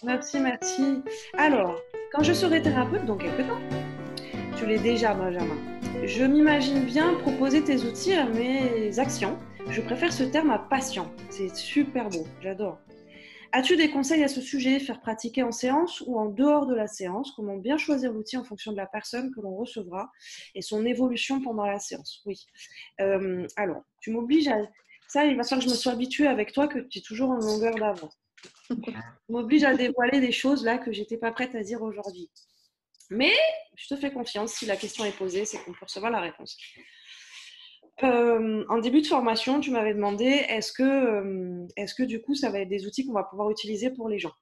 Merci, merci. Alors, quand je serai thérapeute dans quelques temps, tu l'es déjà, Benjamin. Je m'imagine bien proposer tes outils à mes actions. Je préfère ce terme à patient. C'est super beau, j'adore. As-tu des conseils à ce sujet, faire pratiquer en séance ou en dehors de la séance? Comment bien choisir l'outil en fonction de la personne que l'on recevra et son évolution pendant la séance? Oui. Alors, tu m'obliges à... Ça, il va falloir que je me sois habituée avec toi, que tu es toujours en longueur d'avance. Tu m'obliges à dévoiler des choses là que j'étais pas prête à dire aujourd'hui. Mais je te fais confiance, si la question est posée, c'est qu'on peut recevoir la réponse. En début de formation, tu m'avais demandé est-ce que du coup, ça va être des outils qu'on va pouvoir utiliser pour les gens?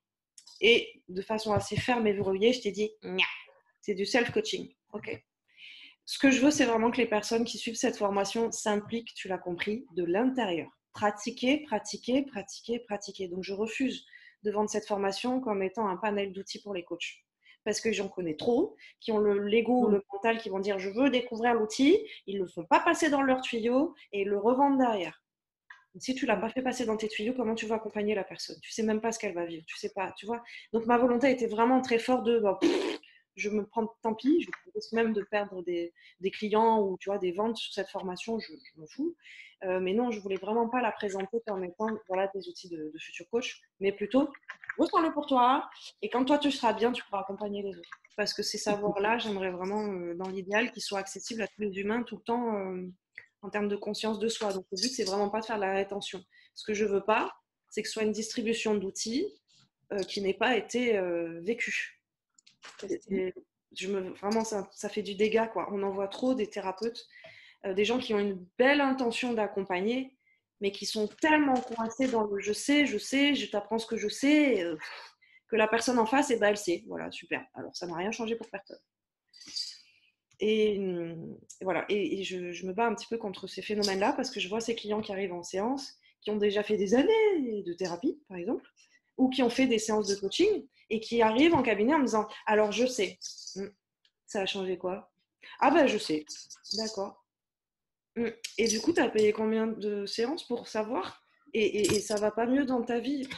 Et de façon assez ferme et verrouillée, je t'ai dit, c'est du self-coaching. Ok. Ce que je veux, c'est vraiment que les personnes qui suivent cette formation s'impliquent, tu l'as compris, de l'intérieur. Pratiquer, pratiquer, pratiquer, pratiquer. Donc, je refuse de vendre cette formation comme étant un panel d'outils pour les coachs. Parce que j'en connais trop qui ont l'ego ou Mm. le mental qui vont dire je veux découvrir l'outil, ils ne le font pas passer dans leur tuyau et ils le revendent derrière. Si tu l'as pas fait passer dans tes tuyaux, comment tu vas accompagner la personne? Tu sais même pas ce qu'elle va vivre, tu sais pas, tu vois. Donc ma volonté était vraiment très forte de bon, je me prends, tant pis, je risque même de perdre des clients ou tu vois des ventes sur cette formation, je m'en fous. Mais non, je voulais vraiment pas la présenter comme étant voilà des outils de futur coach, mais plutôt ressens-le pour toi et quand toi tu seras bien, tu pourras accompagner les autres. Parce que ces savoirs-là, j'aimerais vraiment, dans l'idéal, qu'ils soient accessibles à tous les humains tout le temps. En termes de conscience de soi. Donc le but, c'est vraiment pas de faire de la rétention. Ce que je veux pas, c'est que ce soit une distribution d'outils qui n'ait pas été vécue. Vraiment, ça fait du dégât, quoi. On en voit trop des thérapeutes, des gens qui ont une belle intention d'accompagner, mais qui sont tellement coincés dans le je sais, je t'apprends ce que je sais, que la personne en face, eh ben, elle sait. Voilà, super. Alors, ça n'a rien changé pour personne. Et voilà, et je me bats un petit peu contre ces phénomènes-là parce que je vois ces clients qui arrivent en séance, qui ont déjà fait des années de thérapie, par exemple, ou qui ont fait des séances de coaching et qui arrivent en cabinet en me disant alors je sais, ça a changé quoi? Ah ben je sais, d'accord. Et du coup, tu as payé combien de séances pour savoir? Et ça va pas mieux dans ta vie?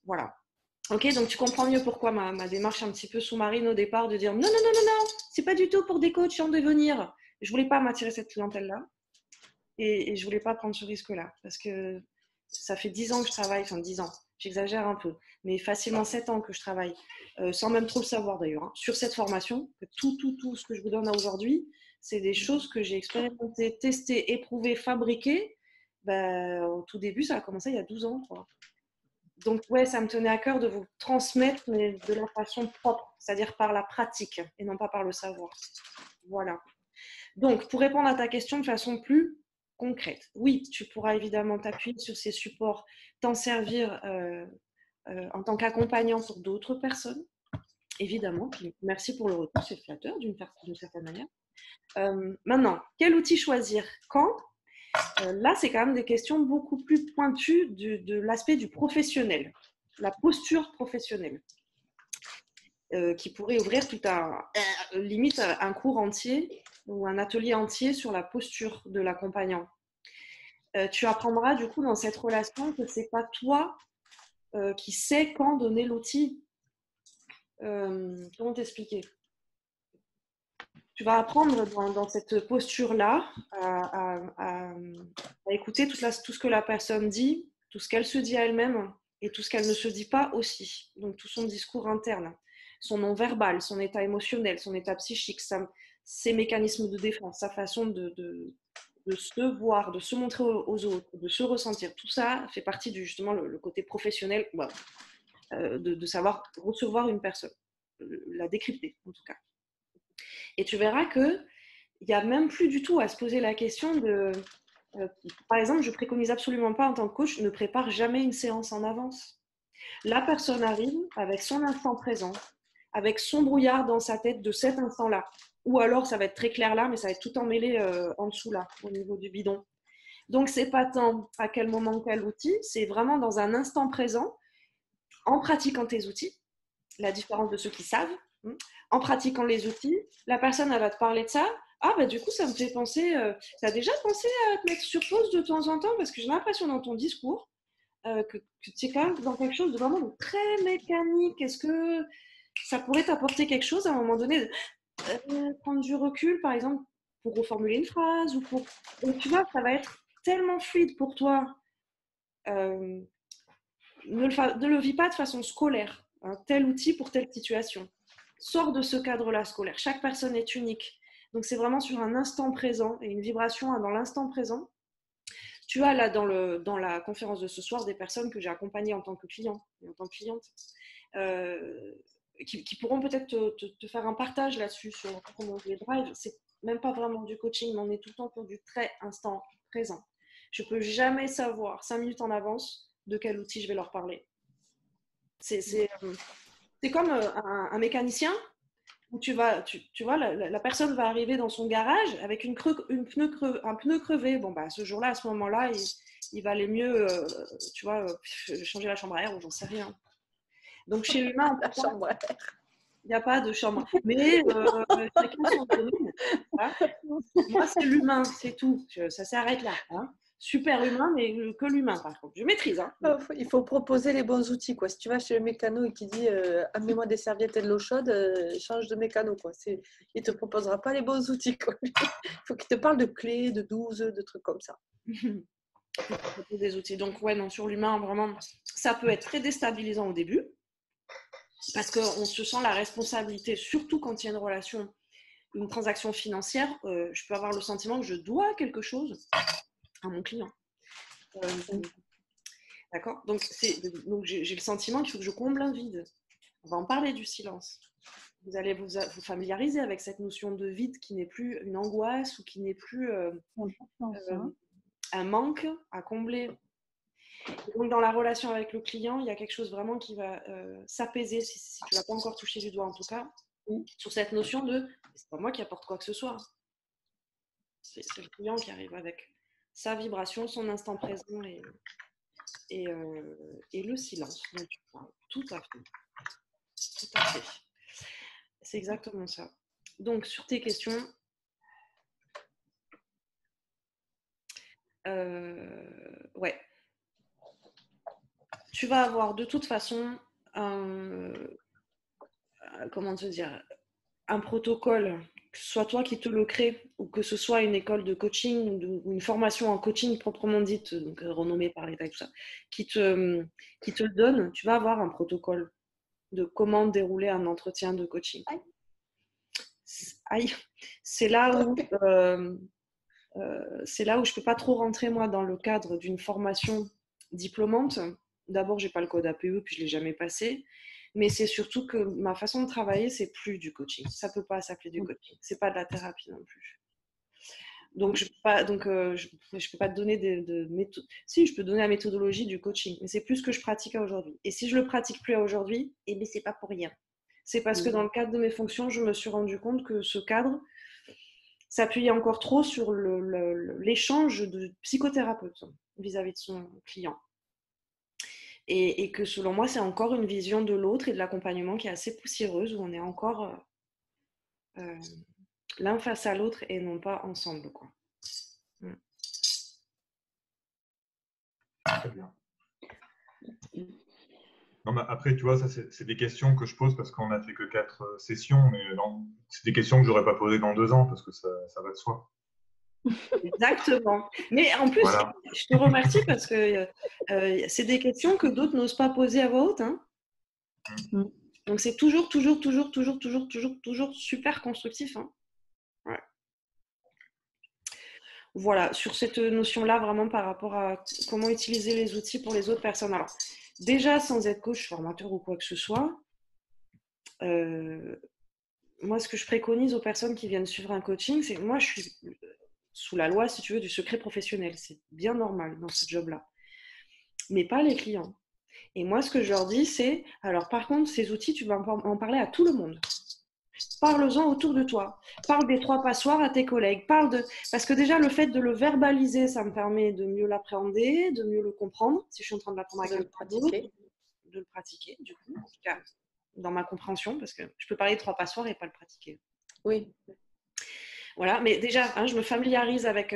Voilà. Ok, donc tu comprends mieux pourquoi ma démarche un petit peu sous-marine au départ de dire non, non, non, non, non, c'est pas du tout pour des coachs en devenir. Je voulais pas m'attirer cette clientèle-là et je voulais pas prendre ce risque-là parce que ça fait 10 ans que je travaille, enfin 10 ans, j'exagère un peu, mais facilement 7 ans que je travaille, sans même trop le savoir d'ailleurs, hein, sur cette formation. Tout ce que je vous donne aujourd'hui, c'est des choses que j'ai expérimentées, testées, éprouvées, fabriquées. Ben, au tout début, ça a commencé il y a 12 ans, quoi. Donc, ouais, ça me tenait à cœur de vous transmettre, mais de la façon propre, c'est-à-dire par la pratique et non pas par le savoir. Voilà. Donc, pour répondre à ta question de façon plus concrète, oui, tu pourras évidemment t'appuyer sur ces supports, t'en servir en tant qu'accompagnant pour d'autres personnes, évidemment. Puis, merci pour le retour, c'est flatteur d'une certaine manière. Maintenant, quel outil choisir? Quand? Là, c'est quand même des questions beaucoup plus pointues de l'aspect du professionnel, la posture professionnelle, qui pourrait ouvrir tout limite un cours entier ou un atelier entier sur la posture de l'accompagnant. Tu apprendras du coup dans cette relation que c'est pas toi qui sais quand donner l'outil. Comment t'expliquer? Tu vas apprendre dans cette posture-là à écouter tout ce que la personne dit, tout ce qu'elle se dit à elle-même et tout ce qu'elle ne se dit pas aussi. Donc tout son discours interne, son non-verbal, son état émotionnel, son état psychique, ses mécanismes de défense, sa façon de se voir, de se montrer aux autres, de se ressentir. Tout ça fait partie du justement le côté professionnel, de savoir recevoir une personne, la décrypter en tout cas. Et tu verras que il n'y a même plus du tout à se poser la question de. Par exemple, je préconise absolument pas en tant que coach, ne prépare jamais une séance en avance. La personne arrive avec son instant présent, avec son brouillard dans sa tête de cet instant-là. Ou alors, ça va être très clair là, mais ça va être tout emmêlé en dessous là, au niveau du bidon. Donc, c'est pas tant à quel moment, quel outil, c'est vraiment dans un instant présent, en pratiquant tes outils, la différence de ceux qui savent. En pratiquant les outils, la personne, elle va te parler de ça. Ah, bah du coup, ça me fait penser, tu as déjà pensé à te mettre sur pause de temps en temps? Parce que j'ai l'impression dans ton discours que tu es quand même dans quelque chose de vraiment de très mécanique. Est-ce que ça pourrait t'apporter quelque chose à un moment donné, prendre du recul, par exemple, pour reformuler une phrase ou pour... Donc, tu vois, ça va être tellement fluide pour toi. Euh, ne le vis pas de façon scolaire, hein, tel outil pour telle situation. Sors de ce cadre-là scolaire. Chaque personne est unique. Donc, c'est vraiment sur un instant présent et une vibration dans l'instant présent. Tu as là dans la conférence de ce soir des personnes que j'ai accompagnées en tant que client et en tant que cliente euh, qui pourront peut-être te faire un partage là-dessus sur comment on les drive. C'est même pas vraiment du coaching, mais on est tout le temps pour du très instant présent. Je peux jamais savoir 5 minutes en avance de quel outil je vais leur parler. C'est comme un mécanicien où tu vois, la personne va arriver dans son garage avec un pneu crevé. Bon, bah, ce jour-là, à ce moment-là, il va aller mieux, tu vois, changer la chambre à air ou j'en sais rien. Donc, chez l'humain, La chambre à air. il n'y a pas de chambre. Mais chacun son domaine. Voilà. Moi, c'est l'humain, c'est tout. Ça s'arrête là. Hein. Super humain, mais que l'humain, par contre. Je maîtrise. Hein. Il faut proposer les bons outils, quoi. Si tu vas chez le mécano et qu'il dit amenez-moi des serviettes et de l'eau chaude, change de mécano, quoi. Il ne te proposera pas les bons outils, quoi. Il faut qu'il te parle de clés, de 12, de trucs comme ça. Des outils. Donc, ouais, non, sur l'humain, vraiment, ça peut être très déstabilisant au début parce qu'on se sent la responsabilité, surtout quand il y a une relation, une transaction financière. Je peux avoir le sentiment que je dois quelque chose à mon client. D'accord. Donc, j'ai le sentiment qu'il faut que je comble un vide. On va en parler du silence. Vous allez vous familiariser avec cette notion de vide qui n'est plus une angoisse ou qui n'est plus un manque à combler. Et donc, dans la relation avec le client, il y a quelque chose vraiment qui va s'apaiser, si tu ne l'as pas encore touché du doigt en tout cas, sur cette notion de c'est pas moi qui apporte quoi que ce soit. C'est le client qui arrive avec sa vibration, son instant présent et le silence dont tu parles. Tout à fait. Tout à fait. C'est exactement ça. Donc, sur tes questions, ouais. Tu vas avoir de toute façon comment te dire, un protocole, que ce soit toi qui te le crée ou que ce soit une école de coaching ou une formation en coaching proprement dite, donc renommée par l'État et tout ça, qui te le donne, tu vas avoir un protocole de comment dérouler un entretien de coaching. Aïe, c'est là où je peux pas trop rentrer moi dans le cadre d'une formation diplômante. D'abord, j'ai pas le code APE, puis je l'ai jamais passé. Mais c'est surtout que ma façon de travailler, c'est plus du coaching. Ça peut pas s'appeler du coaching. C'est pas de la thérapie non plus. Donc je peux pas te donner de méthode. Si, je peux donner la méthodologie du coaching, mais c'est plus ce que je pratique à aujourd'hui. Et si je le pratique plus à aujourd'hui, eh bien c'est pas pour rien. C'est parce que dans le cadre de mes fonctions, je me suis rendu compte que ce cadre s'appuyait encore trop sur l'échange de psychothérapeute vis-à-vis de son client. Et que selon moi, c'est encore une vision de l'autre et de l'accompagnement qui est assez poussiéreuse, où on est encore l'un face à l'autre et non pas ensemble, quoi. Très bien. Non, mais après, tu vois, ça, c'est des questions que je pose parce qu'on n'a fait que 4 sessions, mais c'est des questions que j'aurais pas posées dans 2 ans parce que ça va de soi. Exactement. Mais en plus, Voilà. je te remercie parce que c'est des questions que d'autres n'osent pas poser à voix haute. Hein. Donc c'est toujours super constructif. Hein. Ouais. Voilà, sur cette notion-là, vraiment par rapport à comment utiliser les outils pour les autres personnes. Alors, déjà, sans être coach, formateur ou quoi que ce soit, moi, ce que je préconise aux personnes qui viennent suivre un coaching, c'est moi, je suis sous la loi, si tu veux, du secret professionnel. C'est bien normal dans ce job-là. Mais pas les clients. Et moi, ce que je leur dis, c'est, alors par contre, ces outils, tu vas en parler à tout le monde. Parle-en autour de toi. Parle des 3 passoires à tes collègues. Parce que déjà, le fait de le verbaliser, ça me permet de mieux l'appréhender, de mieux le comprendre, si je suis en train de l'apprendre à quelqu'un d'autre, de le pratiquer, du coup, en tout cas, dans ma compréhension, parce que je peux parler de 3 passoires et pas le pratiquer. Oui. Voilà, mais déjà, hein, je me familiarise avec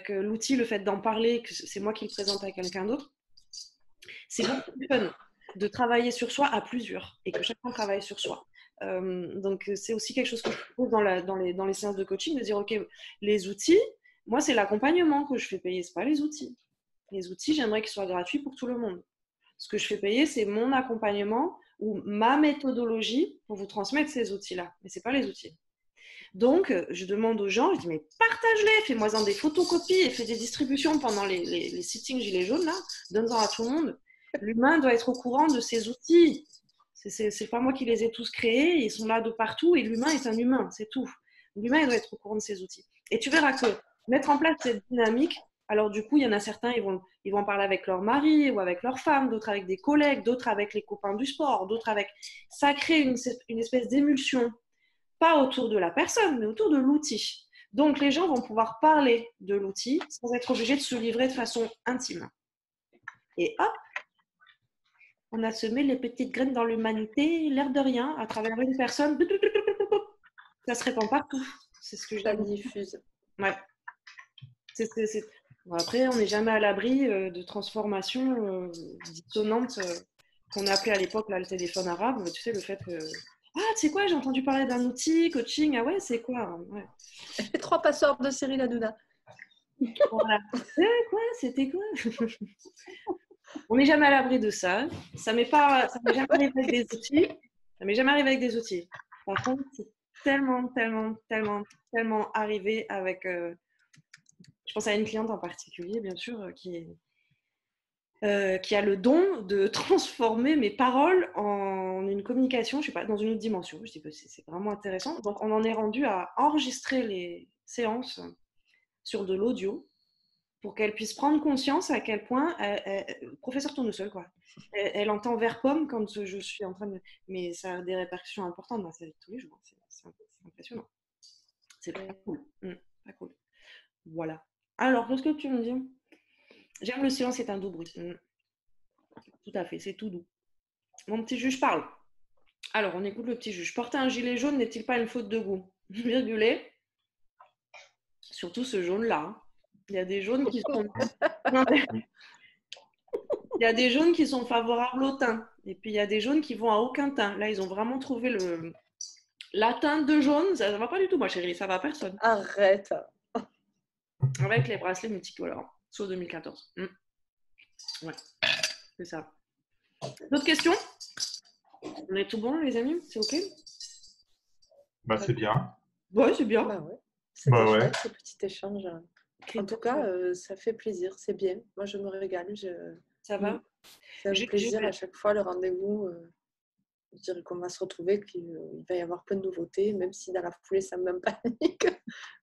l'outil, le fait d'en parler, que c'est moi qui le présente à quelqu'un d'autre. C'est beaucoup plus fun de travailler sur soi à plusieurs et que chacun travaille sur soi. Donc, c'est aussi quelque chose que je propose dans les séances de coaching, de dire, OK, les outils, moi, c'est l'accompagnement que je fais payer, ce n'est pas les outils. Les outils, j'aimerais qu'ils soient gratuits pour tout le monde. Ce que je fais payer, c'est mon accompagnement ou ma méthodologie pour vous transmettre ces outils-là. Mais ce n'est pas les outils. Donc, je demande aux gens, je dis, mais partage-les, fais-moi-en des photocopies et fais des distributions pendant les sittings gilets jaunes, là, donne-en à tout le monde. L'humain doit être au courant de ces outils. C'est pas moi qui les ai tous créés, ils sont là de partout et l'humain est un humain, c'est tout. L'humain doit être au courant de ces outils. Et tu verras que mettre en place cette dynamique, alors du coup, il y en a certains, ils vont en parler avec leur mari ou avec leur femme, d'autres avec des collègues, d'autres avec les copains du sport, d'autres avec... Ça crée une espèce d'émulsion, pas autour de la personne, mais autour de l'outil. Donc les gens vont pouvoir parler de l'outil sans être obligés de se livrer de façon intime. Et hop, on a semé les petites graines dans l'humanité, l'air de rien, à travers une personne. Ça se répand partout. C'est ce que je diffuse. Ouais. Bon, après, on n'est jamais à l'abri de transformations dissonantes qu'on a appelé à l'époque là, le téléphone arabe. Tu sais, le fait que... Ah, tu sais quoi, j'ai entendu parler d'un outil, coaching. Ah ouais, c'est quoi ouais. 3 passeurs de Cyril Hanouna. Voilà. Quoi c'était quoi On n'est jamais à l'abri de ça. Ça m'est jamais arrivé avec des outils. Ça m'est jamais arrivé avec des outils. Par contre, c'est tellement arrivé avec... je pense à une cliente en particulier, bien sûr, qui a le don de transformer mes paroles en une communication, je sais pas, dans une autre dimension. Je dis que c'est vraiment intéressant. Donc, on en est rendu à enregistrer les séances sur de l'audio pour qu'elle puisse prendre conscience à quel point, professeur tournesol, quoi. Elle entend vert pomme quand je suis en train de... Mais ça a des répercussions importantes dans sa vie de tous les jours. C'est impressionnant. C'est pas cool. Pas cool. Voilà. Alors, qu'est-ce que tu me dis? J'aime le silence, c'est un doux bruit. Tout à fait, c'est tout doux. Mon petit juge parle. Alors, on écoute le petit juge. Porter un gilet jaune n'est-il pas une faute de goût? Virgulé. Surtout ce jaune-là. Il y a des jaunes qui sont... Il y a des jaunes qui sont favorables au teint. Et puis, il y a des jaunes qui vont à aucun teint. Là, ils ont vraiment trouvé la teinte de jaune. Ça ne va pas du tout, ma chérie. Ça va à personne. Arrête. Avec les bracelets multicolores. Sauf 2014. Ouais, c'est ça. D'autres questions? On est tout bon, les amis? C'est OK? Bah, c'est bien. Ouais, c'est bien. Bah ouais. C'était chouette, ce petit échange. En tout cas, ça fait plaisir, c'est bien. Moi, je me régale. Ça va? C'est un plaisir à chaque fois, le rendez-vous. Je dirais qu'on va se retrouver, qu'il va y avoir plein de nouveautés, même si dans la foulée, ça me panique.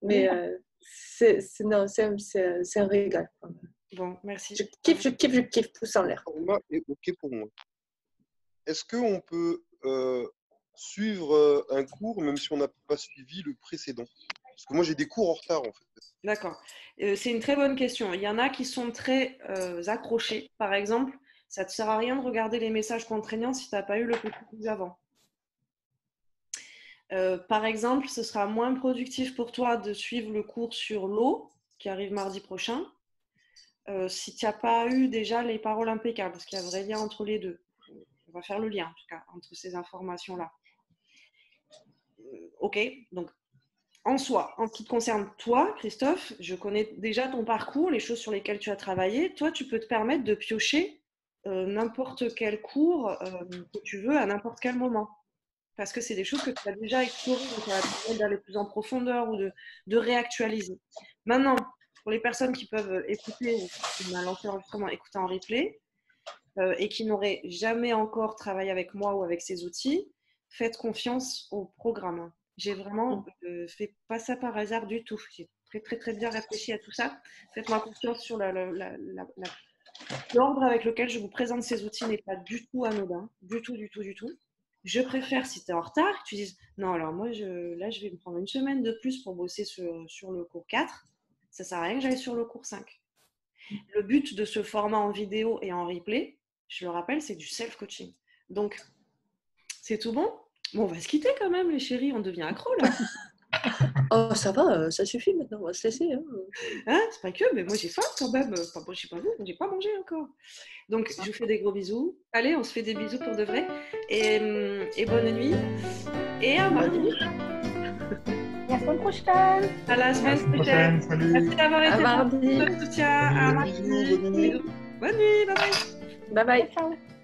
Mais c'est un régal. Bon, merci. Je kiffe, pouce en l'air. OK pour moi. Est-ce qu'on peut suivre un cours, même si on n'a pas suivi le précédent? Parce que moi, j'ai des cours en retard, en fait. D'accord. C'est une très bonne question. Il y en a qui sont très accrochés. Par exemple, ça ne te sert à rien de regarder les messages contraignants si tu n'as pas eu le cours avant. Par exemple, ce sera moins productif pour toi de suivre le cours sur l'eau, qui arrive mardi prochain, si tu n'as pas eu déjà les paroles impeccables, parce qu'il y a un vrai lien entre les deux. On va faire le lien, en tout cas, entre ces informations-là. OK, donc en soi, en ce qui te concerne toi, Christophe, je connais déjà ton parcours, les choses sur lesquelles tu as travaillé. Toi, tu peux te permettre de piocher n'importe quel cours que tu veux à n'importe quel moment. Parce que c'est des choses que tu as déjà explorées, donc ça va te permettre d'aller plus en profondeur ou de réactualiser. Maintenant, pour les personnes qui peuvent écouter, qui m'ont lancé l'enregistrement, écouter en replay, et qui n'auraient jamais encore travaillé avec moi ou avec ces outils, faites confiance au programme. J'ai vraiment fait pas ça par hasard du tout. J'ai très bien réfléchi à tout ça. Faites-moi confiance sur l'ordre avec lequel je vous présente ces outils n'est pas du tout anodin. Du tout. Je préfère, si tu es en retard, que tu dises non, alors moi, je vais me prendre une semaine de plus pour bosser sur le cours 4. Ça ne sert à rien que j'aille sur le cours 5. Le but de ce format en vidéo et en replay, je le rappelle, c'est du self-coaching. Donc, c'est tout bon? Bon, on va se quitter quand même, les chéris, on devient accro là. Oh, ça va, ça suffit maintenant, on va se laisser. Hein. Hein, c'est pas que, mais moi j'ai faim quand même. Enfin, bon, je sais pas vous, j'ai pas mangé encore. Donc, je vous fais des gros bisous. Allez, on se fait des bisous pour de vrai. Et bonne nuit. Et à mardi. Et à la semaine prochaine. À la À la semaine semaine prochaine. prochaine. Merci Salut. d'avoir été À là. mardi. Soutien. À Bonne mardi. Bisous, bonne nuit. Bonne nuit. Bye bye. Bye bye. Ciao.